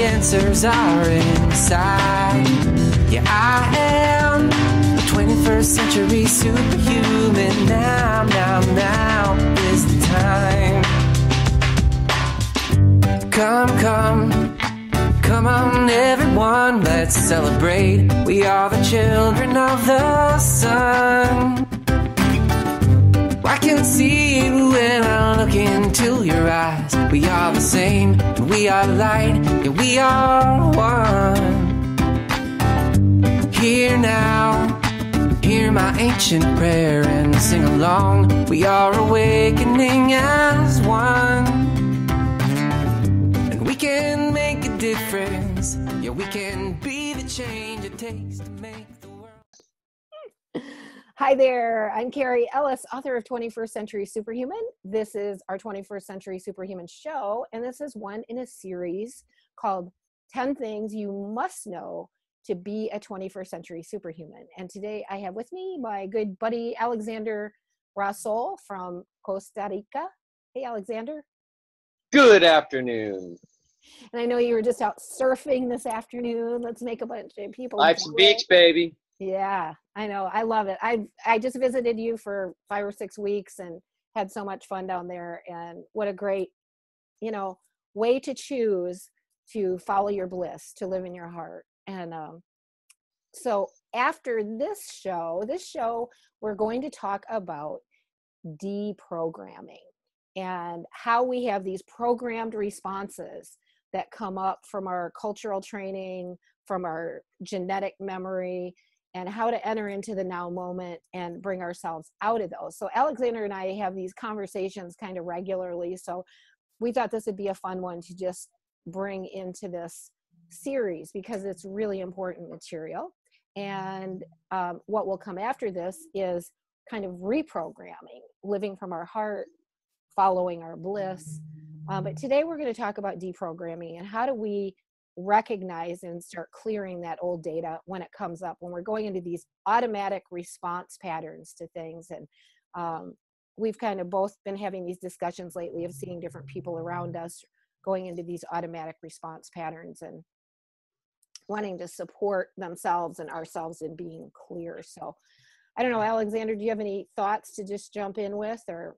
answers are inside. Yeah, I am a 21st century superhuman. Now is the time. Come on everyone, let's celebrate. We are the children of the sun. I can see you when I look into your eyes. We are the same, we are light, yeah, we are one. Here now, hear my ancient prayer and sing along. We are awakening as one. And we can make a difference. Yeah, we can be the change it takes to make the world. Hi there, I'm Cary Ellis, author of 21st Century Superhuman. This is our 21st Century Superhuman show, and this is one in a series called 10 Things You Must Know to Be a 21st Century Superhuman. And today I have with me my good buddy, Alexander Rasol from Costa Rica. Hey, Alexander. Good afternoon. And I know you were just out surfing this afternoon. Let's make a bunch of people. Life's a beach, baby. Yeah, I know. I love it. I just visited you for 5 or 6 weeks and had so much fun down there. And what a great, way to choose to follow your bliss, to live in your heart. And so after this show, we're going to talk about deprogramming and how we have these programmed responses that come up from our cultural training, from our genetic memory, and how to enter into the now moment and bring ourselves out of those. So Alexander and I have these conversations kind of regularly. So we thought this would be a fun one to just bring into this series because it's really important material. And what will come after this is kind of reprogramming, living from our heart, following our bliss. But today we're going to talk about deprogramming and how do we recognize and start clearing that old data when it comes up, when we're going into these automatic response patterns to things. And we've kind of both been having these discussions lately of seeing different people around us going into these automatic response patterns and wanting to support themselves and ourselves in being clear. So I don't know, Alexander, do you have any thoughts to just jump in with, or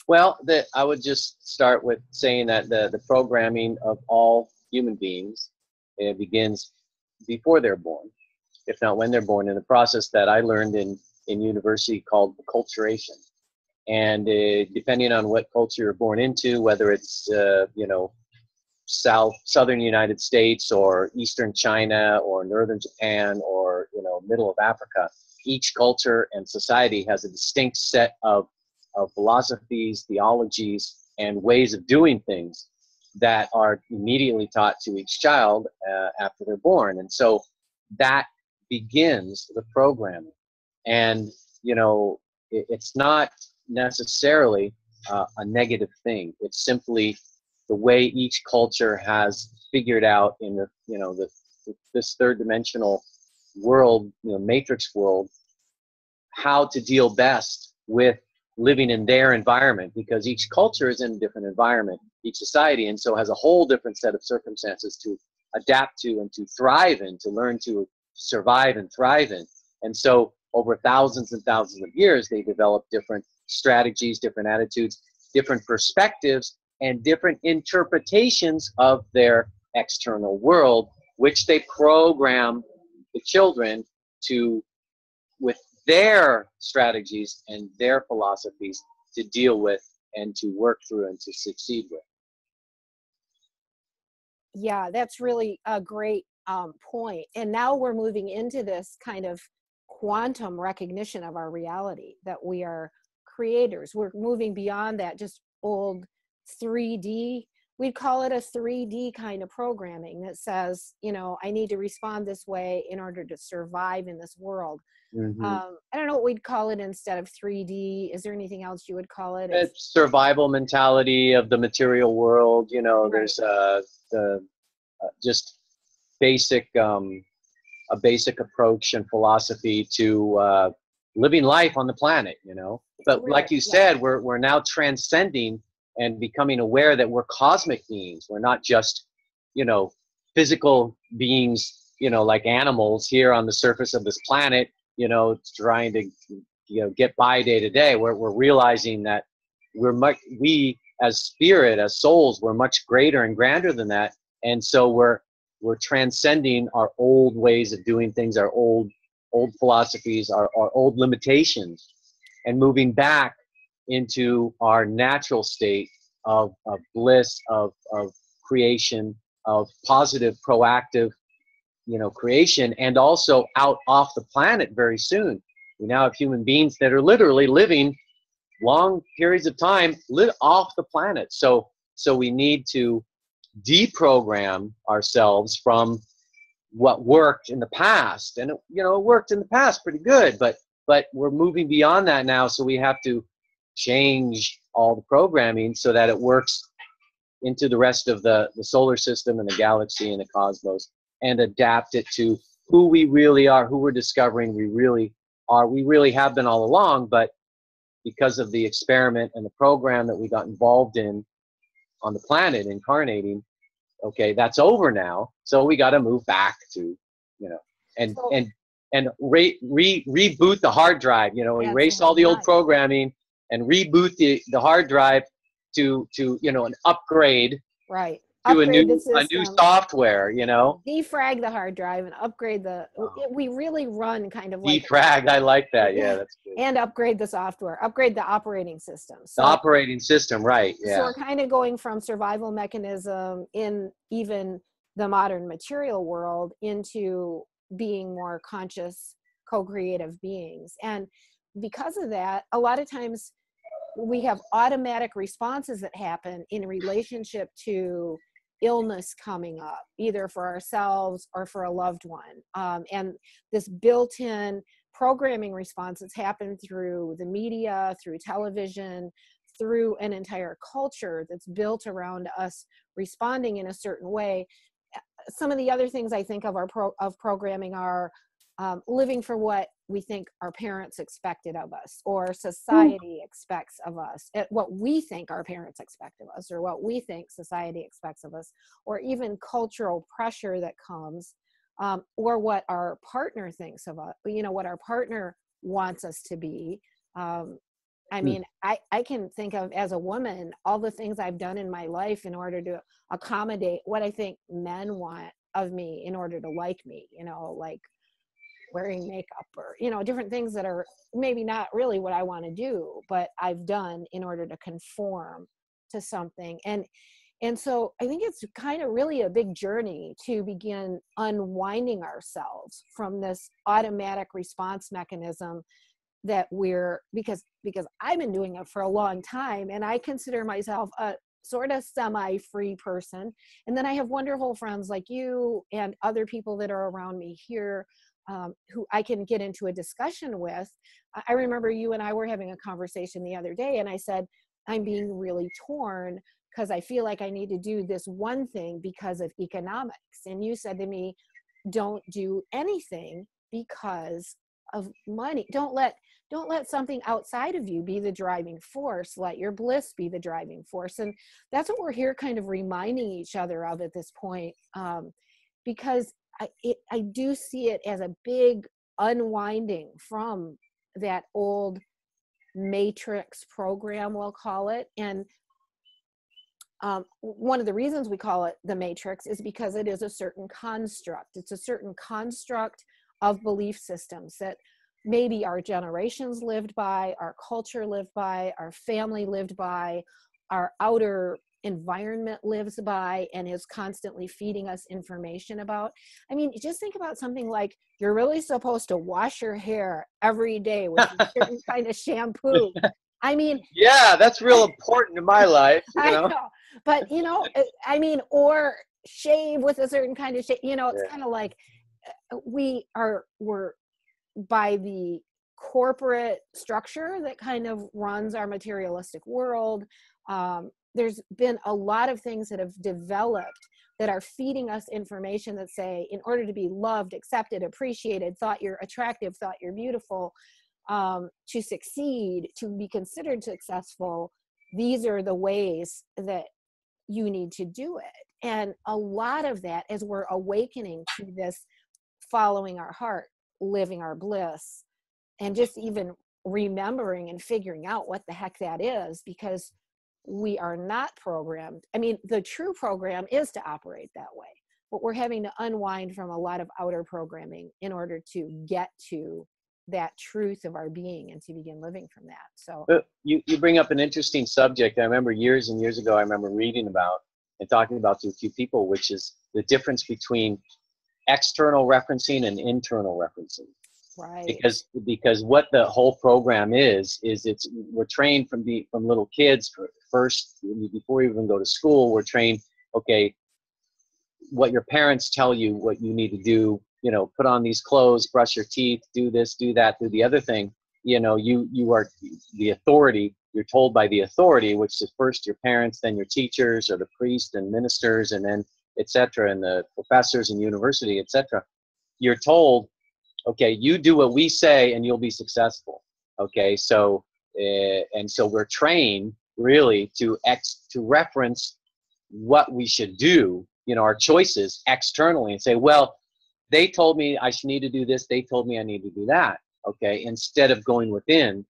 Well, I would just start with saying that the programming of all human beings begins before they're born, if not when they're born, in a process that I learned in university called acculturation. And depending on what culture you're born into, whether it's southern United States or eastern China or northern Japan or middle of Africa, each culture and society has a distinct set of philosophies, theologies, and ways of doing things that are immediately taught to each child after they're born. And so that begins the programming. And, it's not necessarily a negative thing. It's simply the way each culture has figured out in this third dimensional world, matrix world, how to deal best with living in their environment, because each culture is in a different environment, each society, and so has a whole different set of circumstances to adapt to and to thrive in, to learn to survive and thrive in. And so over thousands and thousands of years, they developed different strategies, different attitudes, different perspectives, and different interpretations of their external world, which they program the children to, with their strategies and their philosophies, to deal with and to work through and to succeed with. Yeah, that's really a great point. And now we're moving into this kind of quantum recognition of our reality, that we are creators. We're moving beyond that just old 3D. We'd call it a 3D kind of programming that says, I need to respond this way in order to survive in this world. Mm-hmm. I don't know what we'd call it instead of 3D. Is there anything else you would call it? It's survival mentality of the material world. Right. There's just basic, a basic approach and philosophy to living life on the planet. But like you said, we're now transcending and becoming aware that we're cosmic beings. We're not just, physical beings, like animals here on the surface of this planet, trying to, get by day to day. We're realizing that we as spirit, as souls, we're much greater and grander than that. And so we're transcending our old ways of doing things, our old philosophies, our old limitations, and moving back into our natural state of bliss, of creation, of positive, proactive, creation, and also out off the planet very soon. We now have human beings that are literally living long periods of time off the planet. So we need to deprogram ourselves from what worked in the past, and it worked in the past pretty good, but we're moving beyond that now. So we have to change all the programming so that it works into the rest of the solar system and the galaxy and the cosmos, and adapt it to who we really are, who we're discovering we really are. We really have been all along, but because of the experiment and the program that we got involved in on the planet, incarnating, okay, that's over now. So we got to move back to, and reboot the hard drive, erase all the old programming and reboot the hard drive to an upgrade, right, to upgrade a new software, defrag the hard drive and upgrade we really run kind of like defrag. I like that. Yeah, that's good. And upgrade the software, upgrade the operating system. So, the operating system, right? Yeah. So we're kind of going from survival mechanism in even the modern material world into being more conscious, co-creative beings. And because of that, a lot of times we have automatic responses that happen in relationship to illness coming up, either for ourselves or for a loved one. And this built-in programming responses happen through the media, through television, through an entire culture that's built around us responding in a certain way. Some of the other things I think of programming are living for what we think our parents expected of us, or society expects of us, what we think our parents expect of us, or what we think society expects of us, or even cultural pressure that comes, or what our partner thinks of us, what our partner wants us to be. I mean, I can think of, as a woman, all the things I've done in my life in order to accommodate what I think men want of me in order to like me, like wearing makeup, or, different things that are maybe not really what I want to do, but I've done in order to conform to something. And so I think it's kind of really a big journey to begin unwinding ourselves from this automatic response mechanism that because I've been doing it for a long time, and I consider myself a sort of semi-free person. And then I have wonderful friends like you and other people that are around me here, who I can get into a discussion with. I remember you and I were having a conversation the other day, and I said, I'm being really torn because I feel like I need to do this one thing because of economics. And you said to me, don't do anything because of money. Don't let something outside of you be the driving force. Let your bliss be the driving force. And that's what we're here kind of reminding each other of at this point, because I do see it as a big unwinding from that old matrix program, we'll call it. And one of the reasons we call it the matrix is because it is a certain construct. It's a certain construct of belief systems that maybe our generations lived by, our culture lived by, our family lived by, our outer environment lives by, and is constantly feeding us information about. I mean, just think about something like you're really supposed to wash your hair every day with a certain kind of shampoo. I mean, yeah, that's real important in my life. I know, but I mean, or shave with a certain kind of shave. It's kind of like we're by the corporate structure that kind of runs our materialistic world. There's been a lot of things that have developed that are feeding us information that say, in order to be loved, accepted, appreciated, thought you're attractive, thought you're beautiful, to succeed, to be considered successful, these are the ways that you need to do it. And a lot of that, as we're awakening to this, following our heart, living our bliss, and just even remembering and figuring out what the heck that is, because we are not programmed. I mean, the true program is to operate that way, but we're having to unwind from a lot of outer programming in order to get to that truth of our being and to begin living from that. So you bring up an interesting subject. I remember years and years ago, I remember reading about and talking about to a few people, which is the difference between external referencing and internal referencing. right. Because what the whole program is we're trained from little kids first, before we even go to school. We're trained, okay, what your parents tell you what you need to do, you know, put on these clothes, brush your teeth, do this, do that, do the other thing. You know, you are the authority. You're told by the authority, which is first your parents, then your teachers, or the priest and ministers, and then etc., and the professors in university, etc. You're told, okay, you do what we say and you'll be successful. Okay, so and so we're trained really to reference what we should do, you know, our choices externally, and say, well, they told me I should need to do this, they told me I need to do that. Okay, instead of going within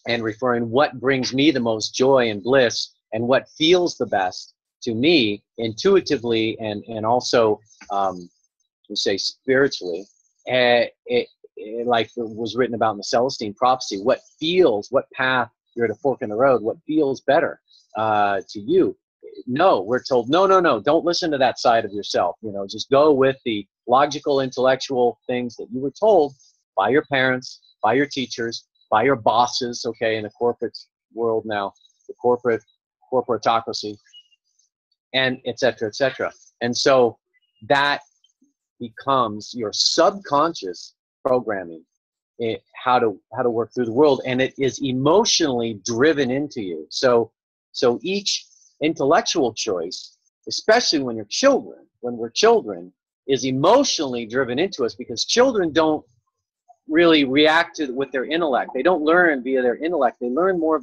and referring what brings me the most joy and bliss and what feels the best to me intuitively and also we say spiritually, like it was written about in the Celestine prophecy, what path, you're at a fork in the road, what feels better to you. No, we're told, no, don't listen to that side of yourself. You know, just go with the logical, intellectual things that you were told by your parents, by your teachers, by your bosses, okay, in the corporate world now, the corporatocracy, and et cetera, et cetera. And so that becomes your subconscious programming, how to work through the world, and it is emotionally driven into you. So each intellectual choice, especially when we're children, is emotionally driven into us, because children don't really react with their intellect. They don't learn via their intellect. They learn more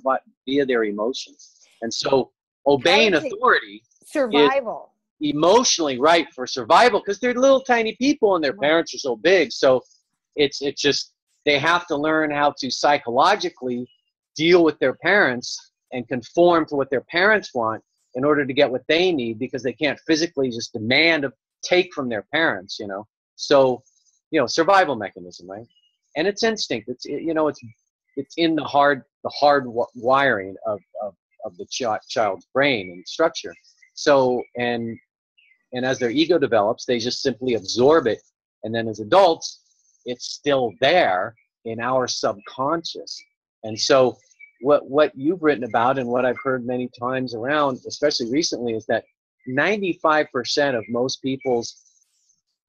via their emotions. And so obeying authority survival is emotionally right for survival, because they're little tiny people and their parents are so big. So it's just, they have to learn how to psychologically deal with their parents and conform to what their parents want in order to get what they need, because they can't physically just take from their parents, you know. So, you know, survival mechanism, right? And it's instinct. It's in the hard wiring of the child's brain and structure. So and as their ego develops, they just simply absorb it, and then as adults, it's still there in our subconscious. And so what you've written about and what I've heard many times around, especially recently, is that 95% of most people's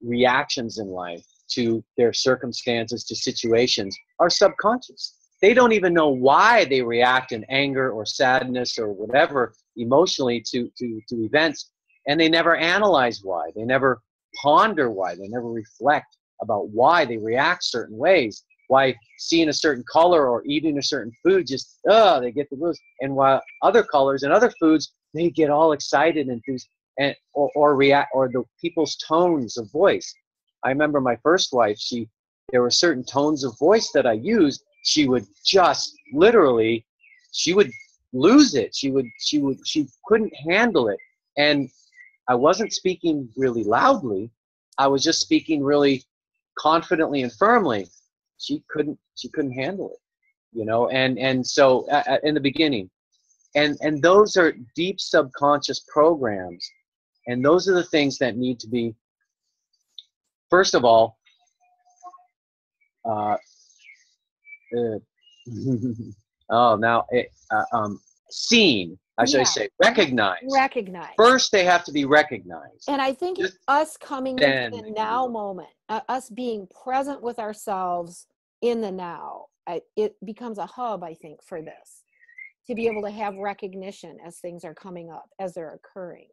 reactions in life to their circumstances, to situations, are subconscious. They don't even know why they react in anger or sadness or whatever emotionally to events, and they never analyze why. They never ponder why. They never reflect about why they react certain ways, why seeing a certain color or eating a certain food just, they get the blues. And while other colors and other foods, they get all excited and enthused, or react, or the people's tones of voice. I remember my first wife, there were certain tones of voice that I used. She would just literally, she would lose it. She couldn't handle it. And I wasn't speaking really loudly. I was just speaking really confidently and firmly. She couldn't handle it, you know. And so in the beginning, and those are deep subconscious programs, and those are the things that need to be, first of all, seen. I should say recognized. First, they have to be recognized. And I think us coming into the now moment, us being present with ourselves in the now, it becomes a hub, I think, for this, to be able to have recognition as things are coming up, as they're occurring.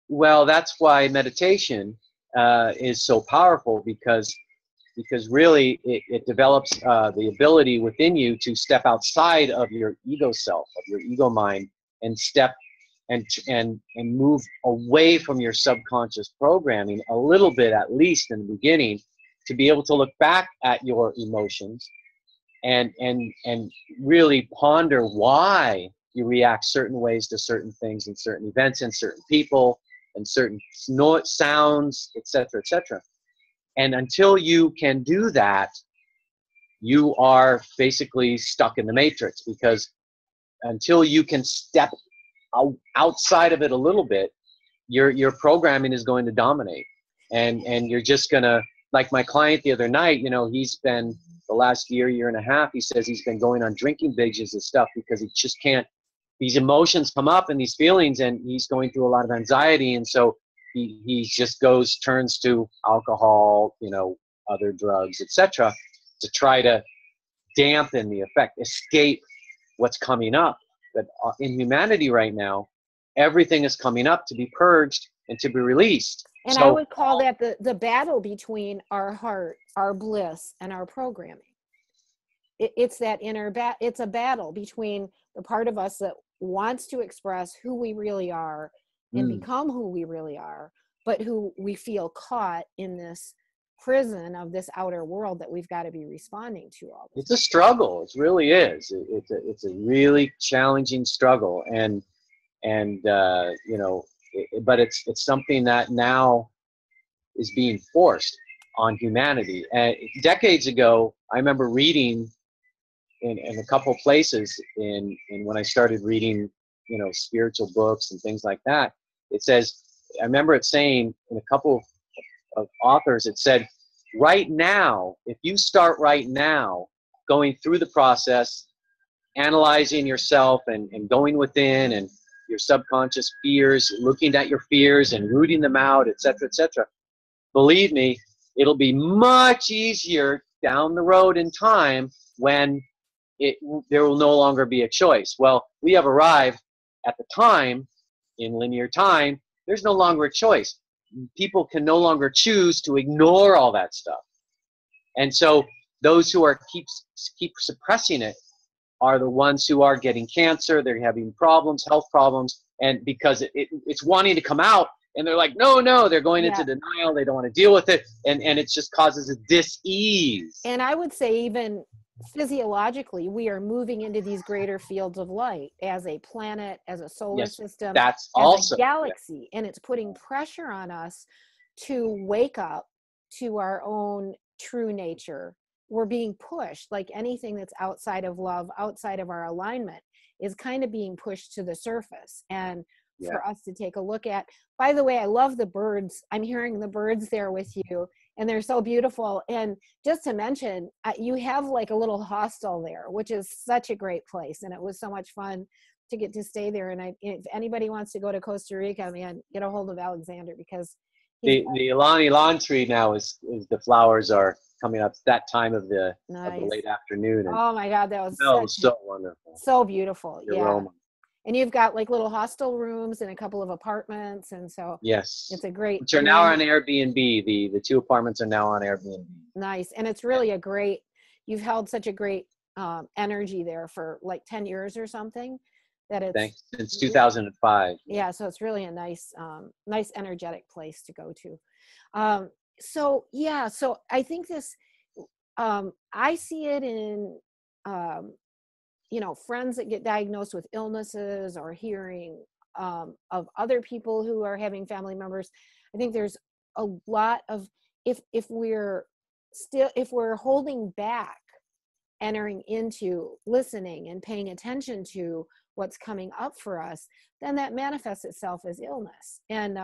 Well, that's why meditation is so powerful, because really it develops the ability within you to step outside of your ego self, of your ego mind, and step and move away from your subconscious programming a little bit, at least in the beginning, to be able to look back at your emotions and really ponder why you react certain ways to certain things and certain events and certain people and certain sounds, etc., etc. And until you can do that, you are basically stuck in the matrix, because until you can step outside of it a little bit, your programming is going to dominate, and you're just gonna, like my client the other night, you know, he's been the last year and a half, he says he's been going on drinking binges and stuff because he just can't, these emotions come up and these feelings, and he's going through a lot of anxiety, and so he just turns to alcohol, you know, other drugs, etc., to try to dampen the effect, escape what's coming up. But in humanity right now, everything is coming up to be purged and to be released. And so, I would call that the battle between our heart, our bliss, and our programming. It's that inner it's a battle between the part of us that wants to express who we really are and become who we really are, but who we feel caught in this prison of this outer world that we've got to be responding to all this. It's a struggle. It really is. It's a really challenging struggle, and you know, but it's something that now is being forced on humanity. And decades ago, I remember reading in a couple places in when I started reading, you know, spiritual books and things like that. It says, I remember it saying in a couple of authors, it said, right now, if you start right now going through the process, analyzing yourself and going within and your subconscious fears, looking at your fears and rooting them out, etc., etc., believe me, it'll be much easier down the road in time when there will no longer be a choice. Well, we have arrived at the time, in linear time, there's no longer a choice. People can no longer choose to ignore all that stuff. And so those who are keep suppressing it are the ones who are getting cancer, they're having problems, health problems, and because it's wanting to come out, and they're like, no, they're going into denial, they don't want to deal with it, and it just causes a dis-ease. And I would say even physiologically, we are moving into these greater fields of light as a planet, as a solar system, that's as also a galaxy, and it's putting pressure on us to wake up to our own true nature. We're being pushed, like anything that's outside of love, outside of our alignment, is kind of being pushed to the surface, and for us to take a look at. By the way, I love the birds. I'm hearing the birds there with you, and they're so beautiful. And just to mention, you have like a little hostel there, which is such a great place, and it was so much fun to get to stay there. And if anybody wants to go to Costa Rica, man, get a hold of Alexander, because the ylang tree now is the flowers are coming up that time of the late afternoon. And oh my God, that was so wonderful, so beautiful. The aroma. And you've got like little hostel rooms and a couple of apartments, and so it's a great. Which are now on Airbnb. The 2 apartments are now on Airbnb. Nice, and it's really a great. You've held such a great energy there for like 10 years or something. That it's since 2005. Yeah, so it's really a nice, nice energetic place to go to. So I think this. I see it in. You know, friends that get diagnosed with illnesses, or hearing of other people who are having family members. I think there's a lot of, if we're holding back, entering into listening and paying attention to what's coming up for us, then that manifests itself as illness. And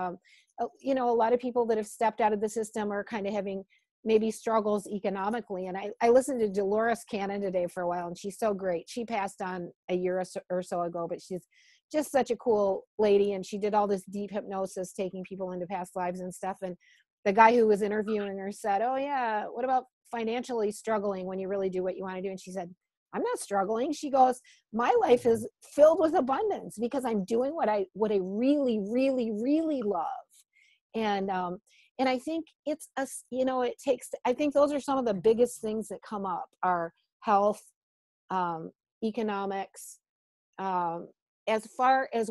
you know, a lot of people that have stepped out of the system are kind of having maybe struggles economically. And I listened to Dolores Cannon today for a while, and she's so great. She passed on a year or so ago, but she's just such a cool lady. And she did all this deep hypnosis, taking people into past lives and stuff. And the guy who was interviewing her said, oh yeah, what about financially struggling when you really do what you want to do? And she said, I'm not struggling. She goes, my life is filled with abundance because I'm doing what I really, really, really love. And I think it's I think those are some of the biggest things that come up are health, economics, as far as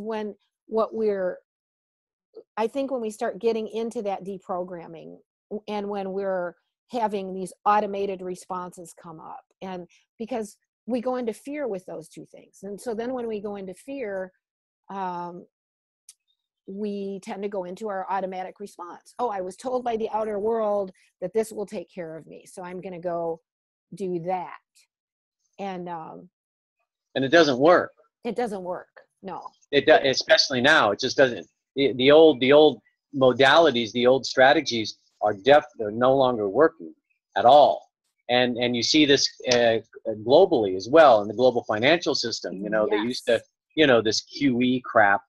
I think when we start getting into that deprogramming, and when we're having these automated responses come up, and because we go into fear with those two things. And so then when we go into fear, we tend to go into our automatic response. Oh, I was told by the outer world that this will take care of me, so I'm going to go do that. And it doesn't work. It doesn't work. No. It does, especially now. It just doesn't. The old modalities, the old strategies they're no longer working at all. And you see this globally as well in the global financial system. You know, Yes. They used to, this QE crap,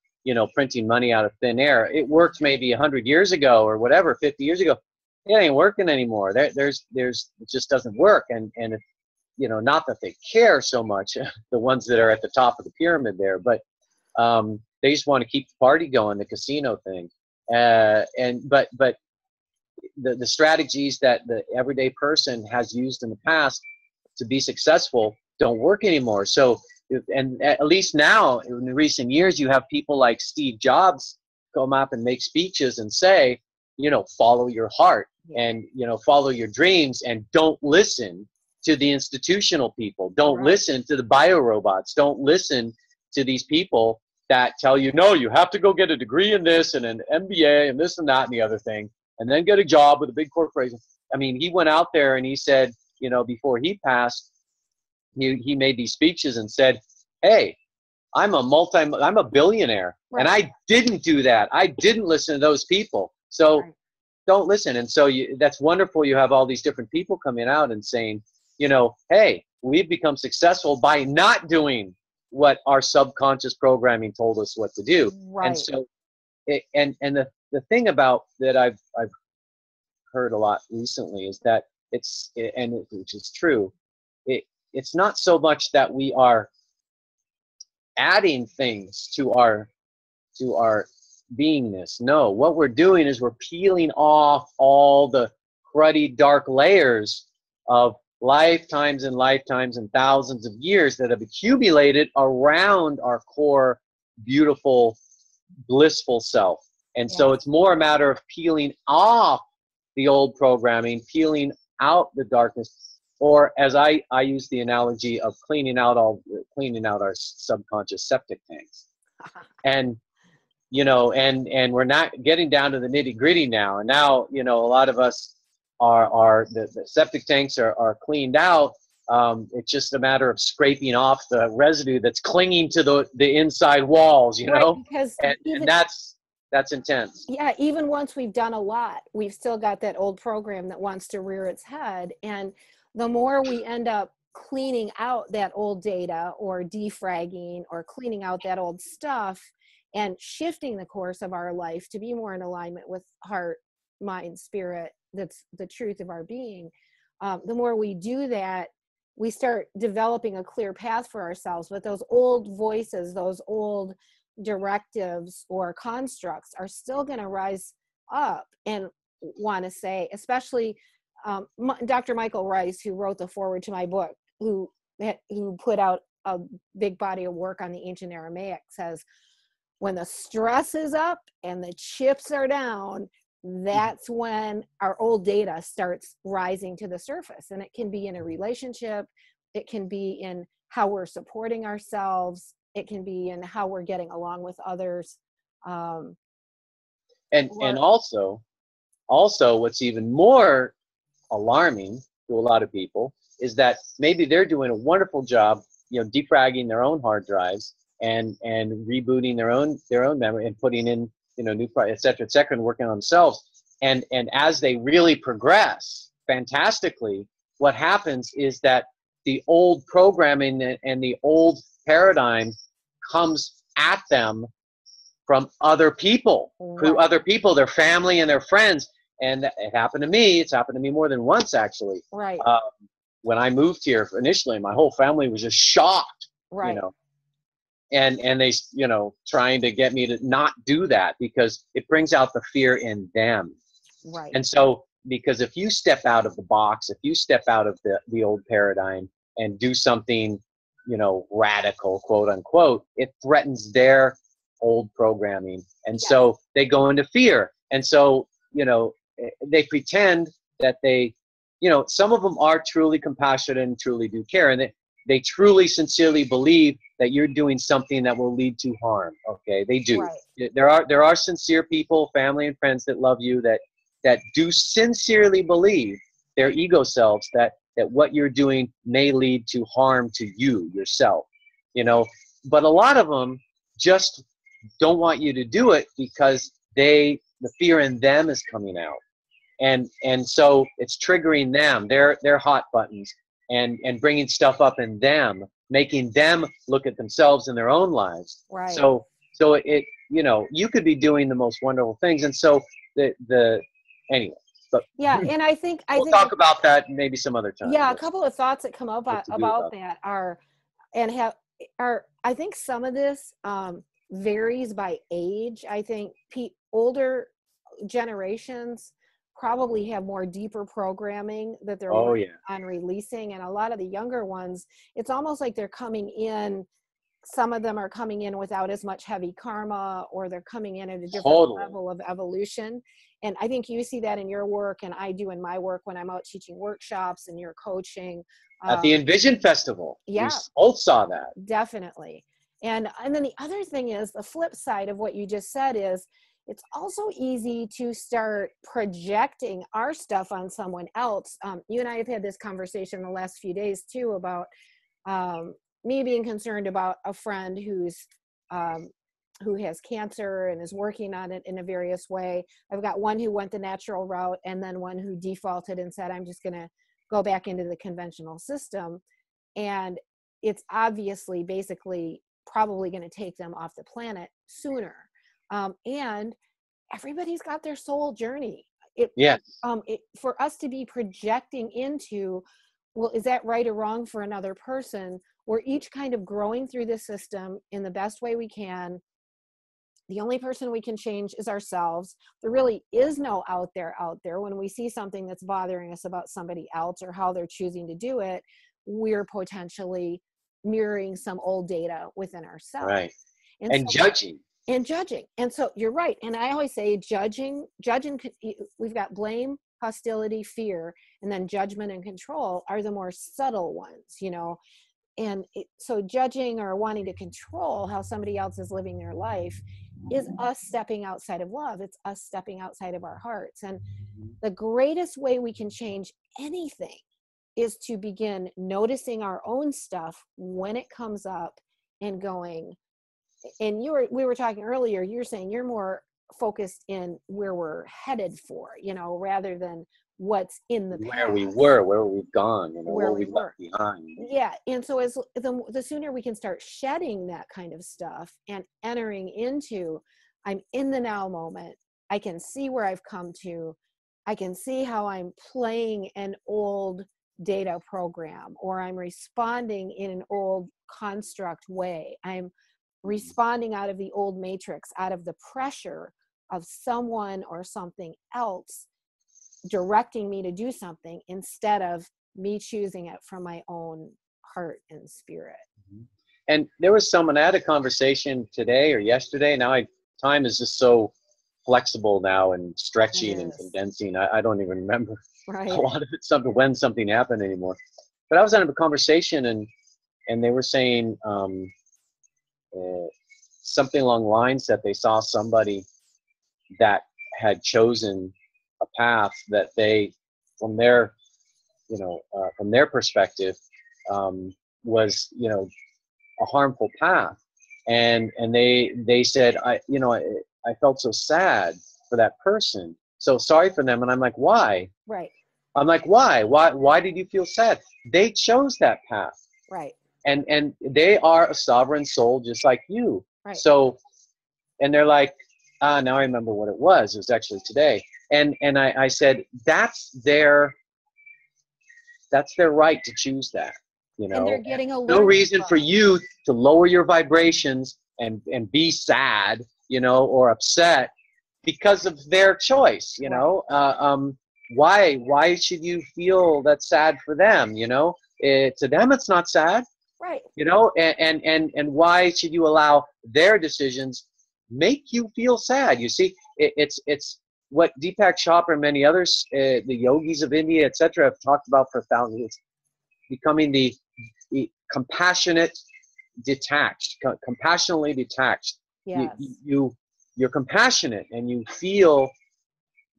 printing money out of thin air. It worked maybe 100 years ago or whatever, 50 years ago. It ain't working anymore. It just doesn't work. And not that they care so much, the ones that are at the top of the pyramid there, but they just want to keep the party going, the casino thing. But the strategies that the everyday person has used in the past to be successful don't work anymore. So, and at least now in recent years, you have people like Steve Jobs come up and make speeches and say, follow your heart and, follow your dreams, and don't listen to the institutional people. Don't listen to the biorobots. Don't listen to these people that tell you, no, you have to go get a degree in this and an MBA and this and that and the other thing, and then get a job with a big corporation. I mean, he went out there and he said, before he passed, he made these speeches and said, hey, I'm a billionaire. Right. And I didn't do that. I didn't listen to those people. So don't listen. And so that's wonderful. You have all these different people coming out and saying, hey, we've become successful by not doing what our subconscious programming told us what to do. Right. And so, the thing about that I've heard a lot recently is that which is true, it's not so much that we are adding things to our beingness. No, what we're doing is we're peeling off all the cruddy, dark layers of lifetimes and lifetimes and thousands of years that have accumulated around our core, beautiful, blissful self. And so it's more a matter of peeling off the old programming, peeling out the darkness, or as I use the analogy of cleaning out our subconscious septic tanks. And and we're not getting down to the nitty gritty now. And now, a lot of us the septic tanks are cleaned out. It's just a matter of scraping off the residue that's clinging to the inside walls, because and that's intense. Yeah, even once we've done a lot, we've still got that old program that wants to rear its head. And the more we end up cleaning out that old data, or defragging, or cleaning out that old stuff, and shifting the course of our life to be more in alignment with heart, mind, spirit, that's the truth of our being, the more we do that, we start developing a clear path for ourselves. But those old voices, those old directives or constructs are still going to rise up and want to say, especially Dr. Michael Rice, who wrote the foreword to my book, who put out a big body of work on the ancient Aramaic, says, when the stress is up and the chips are down, that's when our old data starts rising to the surface. And it can be in a relationship, it can be in how we're supporting ourselves, it can be in how we're getting along with others. And also what's even more alarming to a lot of people is that maybe they're doing a wonderful job, defragging their own hard drives and rebooting their own memory and putting in new products, et cetera, and working on themselves. And as they really progress fantastically, what happens is that the old programming and the old paradigm comes at them from other people, their family and their friends. And it happened to me. It's happened to me more than once, actually. Right. When I moved here initially, my whole family was just shocked. Right. And they, trying to get me to not do that because it brings out the fear in them. Right. And so, because if you step out of the box, if you step out of the old paradigm and do something radical, quote unquote, it threatens their old programming. And so they go into fear. And so, they pretend that some of them are truly compassionate and truly do care. And they truly, sincerely believe that you're doing something that will lead to harm. Okay, they do. Right. There are sincere people, family and friends that love you, that do sincerely believe, their ego selves, that what you're doing may lead to harm to you yourself. But a lot of them just don't want you to do it because the fear in them is coming out, and so it's triggering them, their hot buttons, and bringing stuff up in them, making them look at themselves in their own lives. Right. So it you could be doing the most wonderful things, and so anyway. But yeah, and I think we'll talk about that maybe some other time. Yeah, a couple of thoughts that come up about that are I think some of this varies by age. I think older generations probably have more deeper programming that they're working on releasing, and a lot of the younger ones, it's almost like they're coming in. Some of them are coming in without as much heavy karma, or they're coming in at a different level of evolution. And I think you see that in your work, and I do in my work when I'm out teaching workshops and you're coaching. At the Envision Festival. Yeah. We both saw that. Definitely. And then the other thing is, the flip side of what you just said is, it's also easy to start projecting our stuff on someone else. You and I have had this conversation the last few days too about me being concerned about a friend who has cancer and is working on it in a various way. I've got one who went the natural route, and then one who defaulted and said, I'm just going to go back into the conventional system. And it's obviously basically probably going to take them off the planet sooner. And everybody's got their soul journey. For us to be projecting into, well, is that right or wrong for another person? We're each kind of growing through the system in the best way we can. The only person we can change is ourselves. There really is no out there. When we see something that's bothering us about somebody else or how they're choosing to do it, we're potentially mirroring some old data within ourselves. Right. And judging. And so you're right. And I always say judging, we've got blame, hostility, fear, and then judgment and control are the more subtle ones, And so judging or wanting to control how somebody else is living their life is us stepping outside of love. It's us stepping outside of our hearts. And the greatest way we can change anything is to begin noticing our own stuff when it comes up and going. And we were talking earlier, you're saying you're more focused in where we're headed for, rather than what's in the past. Where we've gone, where we left behind. Yeah. And so as the sooner we can start shedding that kind of stuff and entering into, I'm in the now moment, I can see where I've come to, I can see how I'm playing an old data program, or I'm responding in an old construct way. I'm responding out of the old matrix, out of the pressure of someone or something else directing me to do something, instead of me choosing it from my own heart and spirit. And there was someone, I had a conversation today or yesterday. Now time is just so flexible now and stretching and condensing. I don't even remember a lot of it, when something happened anymore. But I was having a conversation, and they were saying something along the lines that they saw somebody that had chosen a path that they, from their perspective, was a harmful path, and they said, I felt so sad for that person, so sorry for them. And I'm like, why? Right. I'm like, why did you feel sad? They chose that path. Right. And they are a sovereign soul just like you. Right. So, and they're like, now I remember what it was. It was actually today. And I said, that's their right to choose that. And they're getting no reason for you to lower your vibrations and be sad, or upset because of their choice. Why should you feel that's sad for them? To them, it's not sad. Right. You know, and why should you allow their decisions make you feel sad? You see, it's what Deepak Chopra and many others, the yogis of India, etc., have talked about profoundly. It's becoming the compassionate, detached, compassionately detached. Yes. You're compassionate, and you feel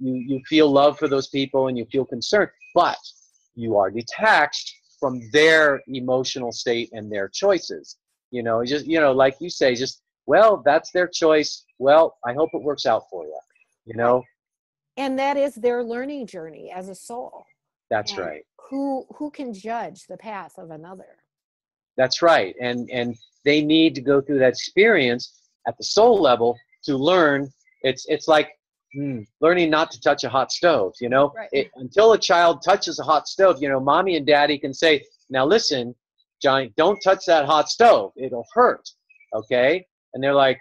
love for those people, and you feel concern, but you are detached from their emotional state and their choices. You know, just, you know, like you say, just, well, that's their choice. Well, I hope it works out for you. You know, and that is their learning journey as a soul. That's and right. Who can judge the path of another? That's right. And they need to go through that experience at the soul level to learn. It's like learning not to touch a hot stove, you know. Right. Until a child touches a hot stove, you know, mommy and daddy can say, now listen, Johnny, don't touch that hot stove. It'll hurt. Okay? And they're like,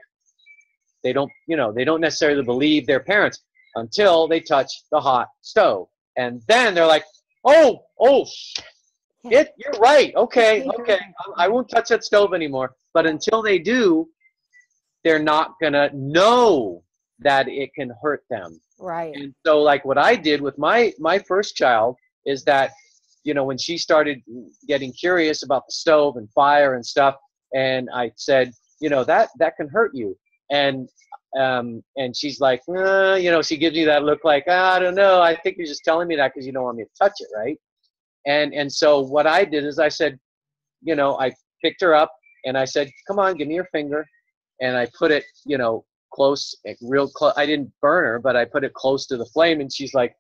they don't necessarily believe their parents until they touch the hot stove. And then they're like, oh, you're right. Okay. I won't touch that stove anymore. But until they do, they're not going to know that it can hurt them. Right. And so like what I did with my first child is that, you know, when she started getting curious about the stove and fire and stuff, and I said, you know, that can hurt you. And she's like, you know, she gives me that look like, I don't know. I think you're just telling me that because you don't want me to touch it, right? And so what I did is I said, you know, I picked her up and I said, come on, give me your finger. And I put it, you know, close, real close. I didn't burn her, but I put it close to the flame. And she's like,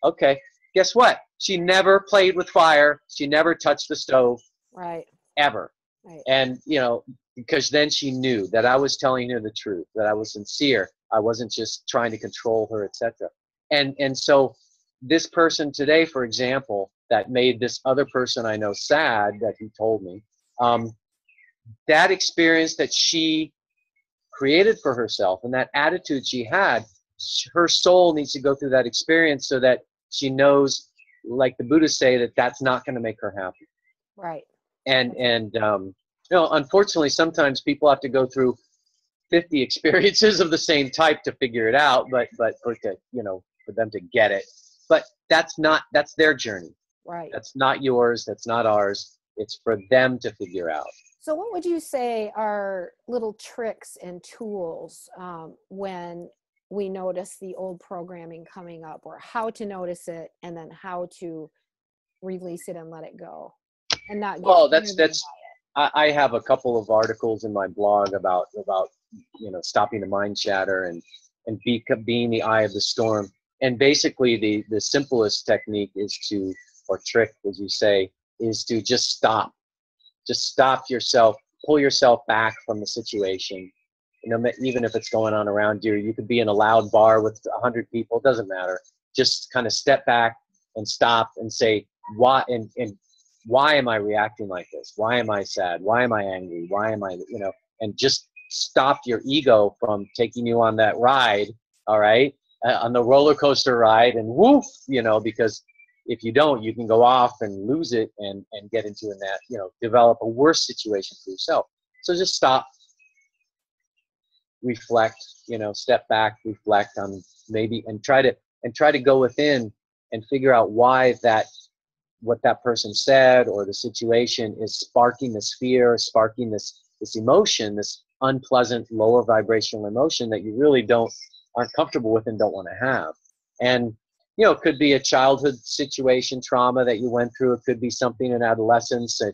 okay, guess what? She never played with fire. She never touched the stove. Right. Ever. Right. And, you know, because then she knew that I was telling her the truth, that I was sincere. I wasn't just trying to control her, etc. And so this person today, for example, that made this other person I know sad, that he told me, that experience that she created for herself and that attitude she had, her soul needs to go through that experience so that she knows, like the Buddhists say, that that's not going to make her happy. Right. And you know, unfortunately, sometimes people have to go through 50 experiences of the same type to figure it out, but for them to get it. But that's their journey. Right. That's not yours. That's not ours. It's for them to figure out. So what would you say are little tricks and tools when we notice the old programming coming up, or how to notice it and then how to release it and let it go and not get I have a couple of articles in my blog about you know, stopping the mind chatter and being the eye of the storm. And basically the simplest technique is to, or trick, as you say, is to just stop yourself, pull yourself back from the situation. You know, even if it's going on around you, you could be in a loud bar with 100 people, it doesn't matter. Just kind of step back and stop and say, why, and why am I reacting like this? Why am I sad? Why am I angry? Why am I, you know, and just stop your ego from taking you on that ride, all right, on the roller coaster ride, and woof, you know, because if you don't, you can go off and lose it and get into that, you know, develop a worse situation for yourself. So just stop, reflect, you know, step back, reflect on maybe, and try to go within and figure out why what that person said or the situation is sparking this fear, sparking this emotion, this unpleasant lower vibrational emotion that you really aren't comfortable with and don't want to have. And you know, it could be a childhood situation, trauma that you went through. It could be something in adolescence that,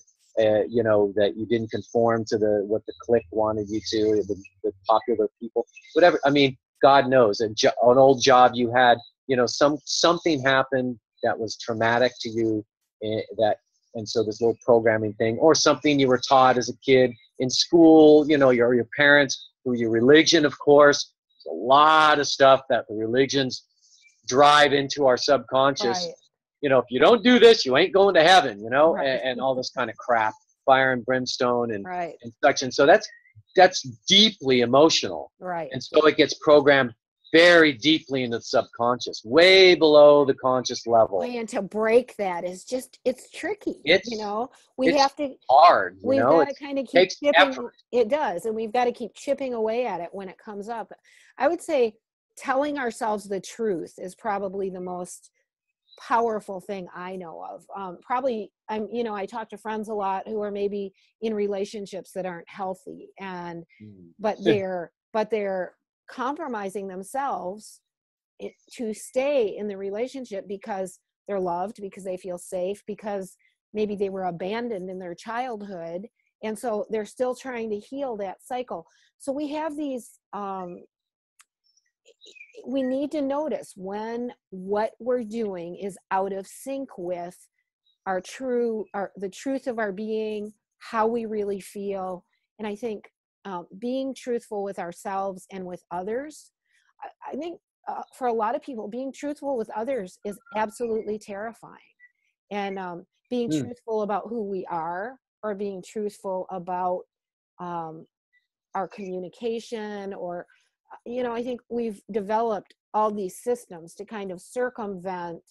you know, that you didn't conform to what the clique wanted you to, the popular people, whatever. I mean, God knows, an old job you had, you know, something happened that was traumatic to you, and so this little programming thing, or something you were taught as a kid in school, you know, your parents, through your religion, of course. There's a lot of stuff that the religions drive into our subconscious. Right. You know, if you don't do this, you ain't going to heaven, you know, right. and all this kind of crap, fire and brimstone and such. And so that's deeply emotional. Right. And so it gets programmed very deeply into the subconscious, way below the conscious level. And to break that is just, it's tricky. It's, you know, we it's have to, hard, you we've know, got it to kind of keep takes chipping. effort. It does. And we've got to keep chipping away at it when it comes up. I would say telling ourselves the truth is probably the most powerful thing I know of. Probably, I talk to friends a lot who are maybe in relationships that aren't healthy, and but they're compromising themselves to stay in the relationship because they're loved, because they feel safe, because maybe they were abandoned in their childhood, and so they're still trying to heal that cycle. So we have these we need to notice when what we're doing is out of sync with the truth of our being, how we really feel. And I think being truthful with ourselves and with others, I think for a lot of people, being truthful with others is absolutely terrifying. And being truthful about who we are, or being truthful about our communication, or I think we've developed all these systems to kind of circumvent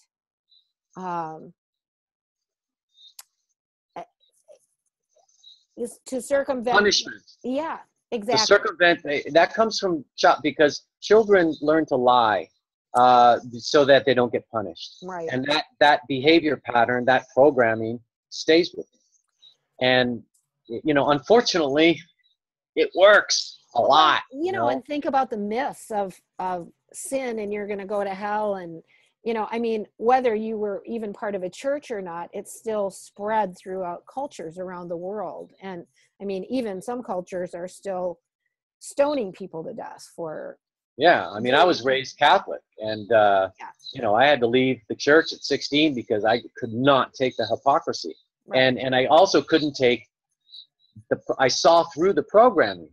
Punishment. Yeah, exactly. To circumvent, that comes from because children learn to lie so that they don't get punished. Right. And that behavior pattern, that programming stays with them. And, unfortunately, it works a lot. And think about the myths of sin and you're going to go to hell. And, whether you were even part of a church or not, it's still spread throughout cultures around the world. And even some cultures are still stoning people to death for. Yeah. I was raised Catholic, and, I had to leave the church at 16 because I could not take the hypocrisy. Right. And I also couldn't take I saw through the programming.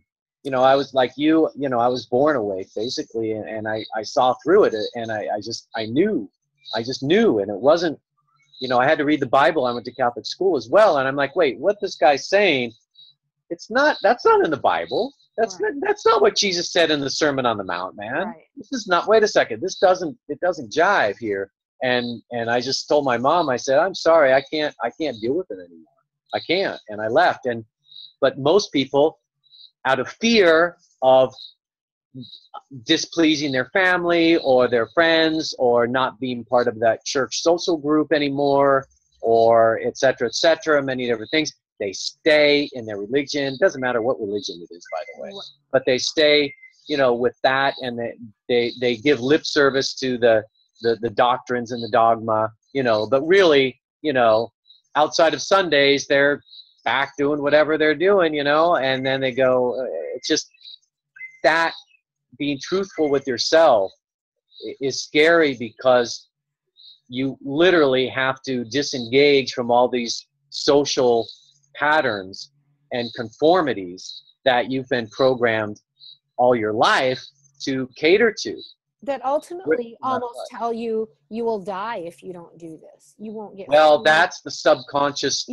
I was like you, I was born awake basically, and I saw through it, and I just knew, and it wasn't, I had to read the Bible. I went to Catholic school as well, and I'm like, wait, what this guy's saying, that's not in the Bible. That's not what Jesus said in the Sermon on the Mount, man. Right. This is not, wait a second, it doesn't jive here. And I just told my mom, I said, I'm sorry, I can't deal with it anymore. I can't. And I left. But most people, out of fear of displeasing their family or their friends, or not being part of that church social group anymore, or et cetera, many different things, they stay in their religion. Doesn't matter what religion it is, by the way, but they stay, with that, and they give lip service to the doctrines and the dogma, but really, outside of Sundays, they're back doing whatever they're doing, and then they go, it's just that being truthful with yourself is scary, because you literally have to disengage from all these social patterns and conformities that you've been programmed all your life to cater to. That ultimately almost tell you will die if you don't do this. You won't get. Well, that's the subconscious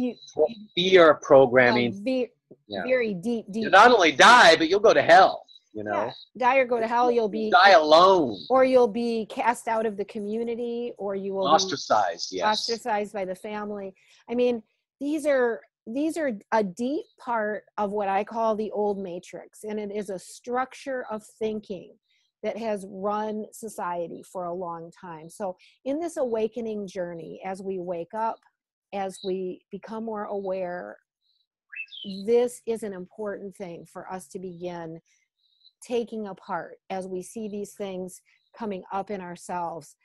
fear programming. Very deep. You'll not only die, but you'll go to hell. Yeah. Die or go to hell. You'll die alone, or you'll be cast out of the community, or you will ostracized. Yes, ostracized by the family. These are a deep part of what I call the old matrix, and it is a structure of thinking that has run society for a long time. So in this awakening journey, as we wake up, as we become more aware, this is an important thing for us to begin taking apart as we see these things coming up in ourselves,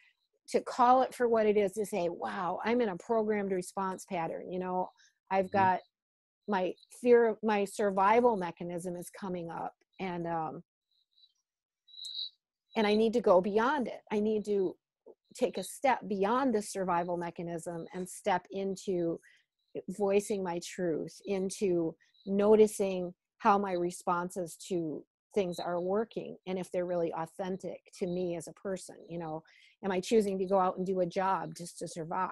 to call it for what it is, to say, wow, I'm in a programmed response pattern. I've got my fear, my survival mechanism is coming up, and I need to go beyond it. I need to take a step beyond the survival mechanism and step into voicing my truth, into noticing how my responses to things are working, and if they're really authentic to me as a person. Am I choosing to go out and do a job just to survive?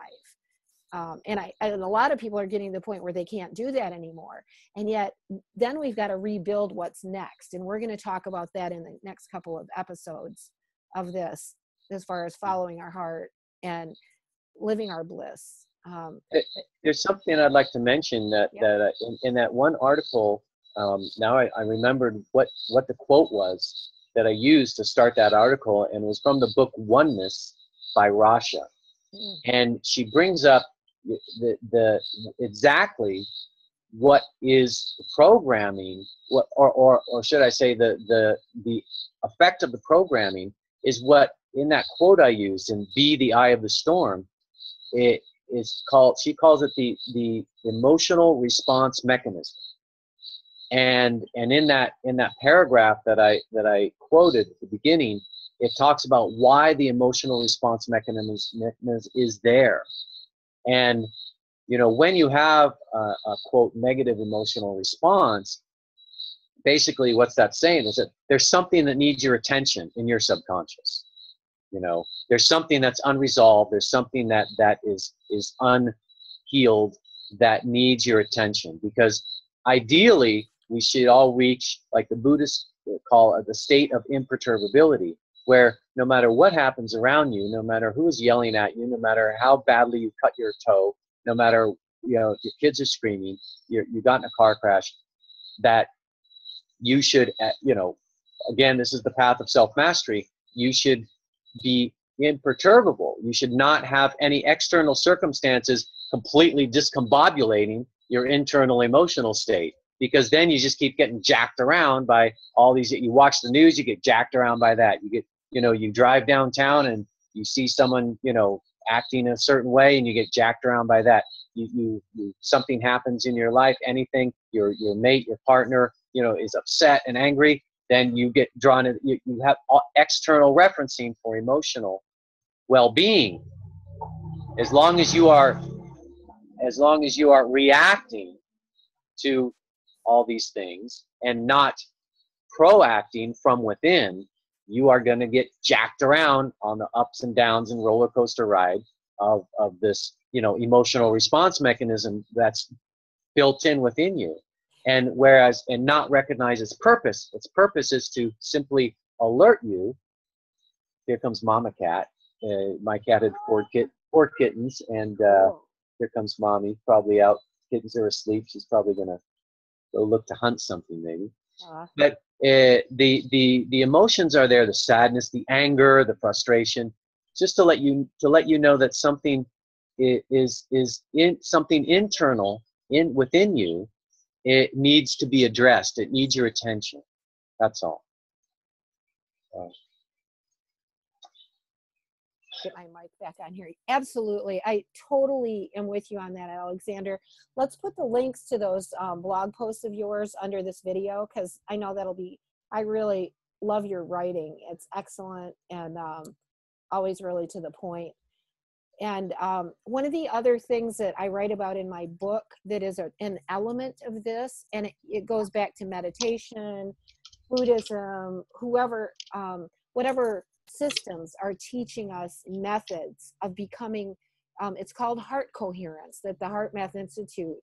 And a lot of people are getting to the point where they can't do that anymore. And yet then we've got to rebuild what's next. And we're going to talk about that in the next couple of episodes. of this, as far as following our heart and living our bliss. There's something I'd like to mention that, in that one article, now I remembered what the quote was that I used to start that article, and it was from the book Oneness by Rasha. And she brings up the exactly what is programming, or should I say the effect of the programming is what, in that quote I used in Be the Eye of the Storm, it is called, she calls it the emotional response mechanism. And in that paragraph that I quoted at the beginning, it talks about why the emotional response mechanism is there. And when you have a quote negative emotional response, basically what's that saying is that there's something that needs your attention in your subconscious. There's something that's unresolved. There's something that is unhealed that needs your attention, because ideally we should all reach, like the Buddhists call it, the state of imperturbability, where no matter what happens around you, no matter who is yelling at you, no matter how badly you cut your toe, no matter if your kids are screaming, you got in a car crash, that you should, again, this is the path of self-mastery, you should be imperturbable. You should not have any external circumstances completely discombobulating your internal emotional state, because then you just keep getting jacked around by all these. You watch the news, you get jacked around by that. You get, you drive downtown and you see someone, acting a certain way, and you get jacked around by that. You something happens in your life, anything, your mate, your partner, is upset and angry, then you get drawn in. You have external referencing for emotional well-being. As long as you are reacting to all these things and not proacting from within, you are going to get jacked around on the ups and downs and roller coaster ride of this, emotional response mechanism that's built in within you. And not recognize its purpose. Its purpose is to simply alert you. Here comes Mama Cat. My cat had four kittens, and here comes Mommy, probably out. Kittens are asleep. She's probably gonna go look to hunt something, maybe. But the emotions are there: the sadness, the anger, the frustration, just to let you know that something is something internal within you. It needs to be addressed. It needs your attention. That's all. Get my mic back on here. Absolutely. I totally am with you on that, Alexander. Let's put the links to those blog posts of yours under this video, because I know I really love your writing. It's excellent and always really to the point. And one of the other things that I write about in my book that is an element of this, and it goes back to meditation, Buddhism, whatever systems are teaching us methods of becoming, it's called heart coherence, that the Heart Math Institute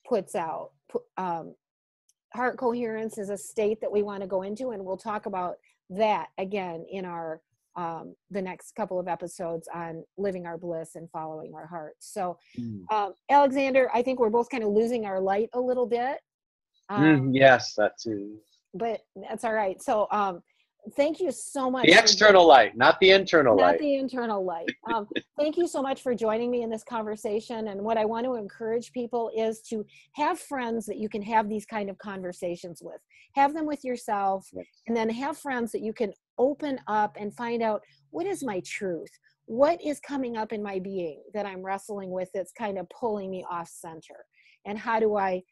puts out. Heart coherence is a state that we want to go into, and we'll talk about that again in our the next couple of episodes on living our bliss and following our hearts. So Alexander, I think we're both kind of losing our light a little bit. Yes, that too. But that's all right. So thank you so much. The external light, not the internal light. Not the internal light. Thank you so much for joining me in this conversation. And what I want to encourage people is to have friends that you can have these kind of conversations with. Have them with yourself, and then have friends that you can open up and find out, what is my truth? What is coming up in my being that I'm wrestling with that's kind of pulling me off center? And how do I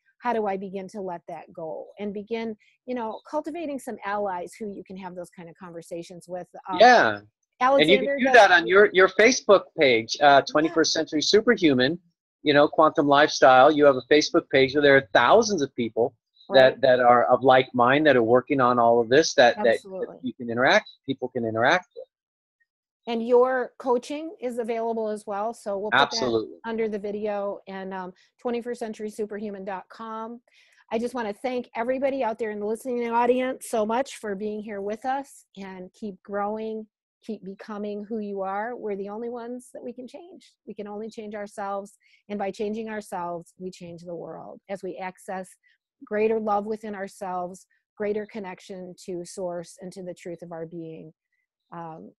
begin to let that go and begin, cultivating some allies who you can have those kind of conversations with? Yeah. Alexander, and you can do that on your Facebook page, 21st Century Superhuman, Quantum Lifestyle. You have a Facebook page where there are thousands of people that are of like mind, that are working on all of this, that you can people can interact with. And your coaching is available as well. So we'll put that under the video, and 21stcenturysuperhuman.com. I just want to thank everybody out there in the listening audience so much for being here with us, and keep growing, keep becoming who you are. We're the only ones that we can change. We can only change ourselves. And by changing ourselves, we change the world as we access greater love within ourselves, greater connection to source and to the truth of our being.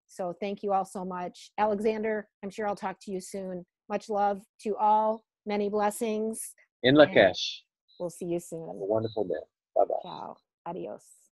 So thank you all so much. Alexander, I'm sure I'll talk to you soon. Much love to all. Many blessings. In Lakesh. We'll see you soon. Have a wonderful day. Bye-bye. Ciao. Adios.